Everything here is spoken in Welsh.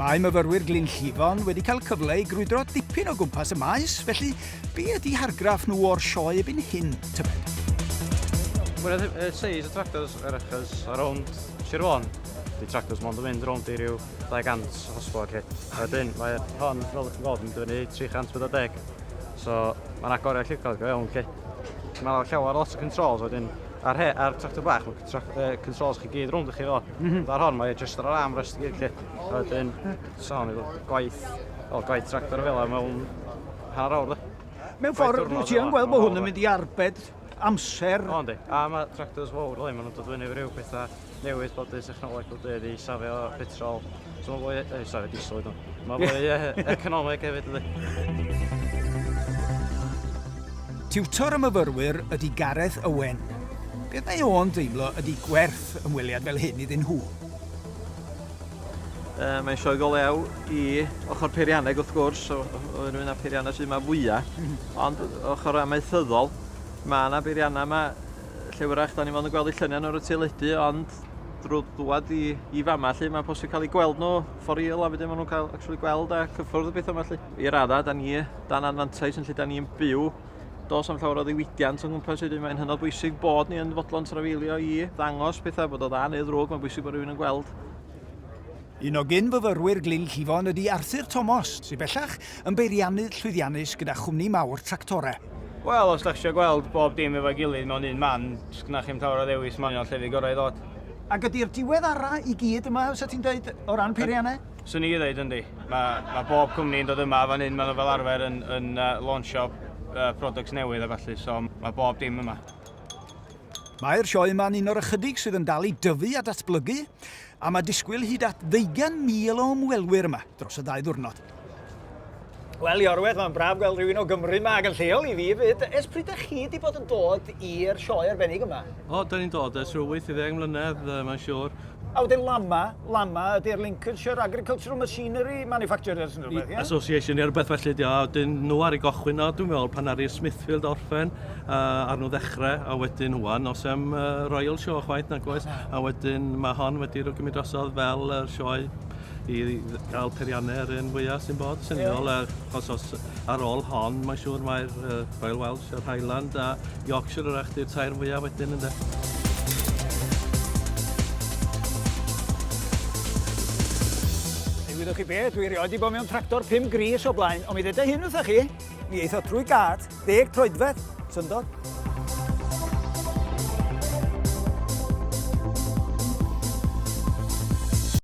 Mae myfyrwyr Glynllifon wedi cael cyfle i grwydro dipyn o gwmpas y maes, felly be ydy hargraff nhw o'r sioe ebyn hyn, tybed? Mae'r seis y tractors erachas around Sir Fôn. Di tractors mond yn mynd rownd i ryw 200 hosbog. Wedyn, mae'r hon, fel ydych chi'n gweld, yn dibynnu 340. So, mae'n agoriau lliwgar go iawn. Mae'n llawer lot o controls, wedyn, ar tractor bach, mae controls chi gyd rownd i chi o. Ar hon, mae just ar armrest i gyd. Wedyn, sawn i gwaith tractor fel mewn hanner awr. Mewn ffordd, wyt ti yn gweld bod hwn yn mynd i arbed amser? O, yndi. A mae tractors fawr, maen nhw'n dod fyny rhyw bethau newydd bod y technoleg bod wedi safio petrol. So mae fwy... safio diesel ydyn. Mae fwy economeg hefyd ydy. Tiwtor y myfyrwyr ydy Gareth Owen. Beth mae o'n deimlo ydy gwerth ymweliad fel hyn iddyn nhw? Mae'n sioe go lew i ochr peirianneg wrth gwrs, o'n rhywun â peiriannau sydd yma fwyaf. Ond ochr amaethyddol, mae yna beiriannau yma lle wrach da ni fod yn gweld eu lluniau nhw'r teledu, ond drwy ddwad i fama lle mae'n posib cael ei gweld nhw for real, a wedyn maen nhw'n cael gweld a cyffwrdd y beth yma lle. I radda, da ni dan anfantais yn lle da ni'n byw, dos am llawer o ddiwydiant o'n gwmpas wedyn, mae'n hynod bwysig bod ni yn fodlon trafeilio i ddangos pethau bod o dda neu ddrwg, mae'n bwysig bod rhywun yn gweld. Un o gyn-fyfyrwyr Glynllifon ydy Arthur Thomas, sy'n bellach yn beiriannydd llwyddiannus gyda chwmni mawr tractorau. Wel, os da chi eisiau gweld bob dim efo'i gilydd mewn un man, sgynna chi'n llawer o ddewis ma'n o'n llefydd gorau i ddod. Ac ydy'r diweddara i gyd yma, os ti'n dweud, o ran peiriannau? Swn i ddweud yndi. Mae bob cwmni'n dod yma fan hyn, maen nhw fel arfer yn launchio products newydd a falle, so mae bob dim yma. Mae'r sioe yma'n un o'r ychydig sydd yn dal i dyfu a datblygu, a mae disgwyl hyd at 20,000 o ymwelwyr yma dros y 2 ddiwrnod. Wel, Iorwedd, mae'n braf gweld rhywun o Gymru yma ac yn lleol i fi fyd. Ers pryd ych chi wedi bod yn dod i'r sioe arbennig yma? O, da ni'n dod ers rhyw 80 mlynedd, mae'n siŵr. A wedyn LAMMA ydy'r Lincolnshire Agricultural Machinery Manufacturers yn rhywbeth, ie? Association neu rhywbeth felly, a wedyn nhw ar ei gochwyn o, dwi'n meddwl, pan ar ei Smithfield orffen, ar nhw ddechrau, a wedyn hwan, os am Royal Show chwaith nag oes, a wedyn mae hon wedi rhoi gymryd drosodd fel yr sioe i gael peiriannau yr un fwyaf sy'n bod, sy'n ddol, achos ar ôl hon, mae'n siŵr mae'r Royal Welsh, yr Highland a Yorkshire yr eich tair fwyaf wedyn ynddo. Wydwch chi beth, dwi erioed i bod mewn tractor 5 gris o blaen, ond mi ddeda hyn wrthych chi, mi eithaf trwy gad 10 troedfedd, syndod.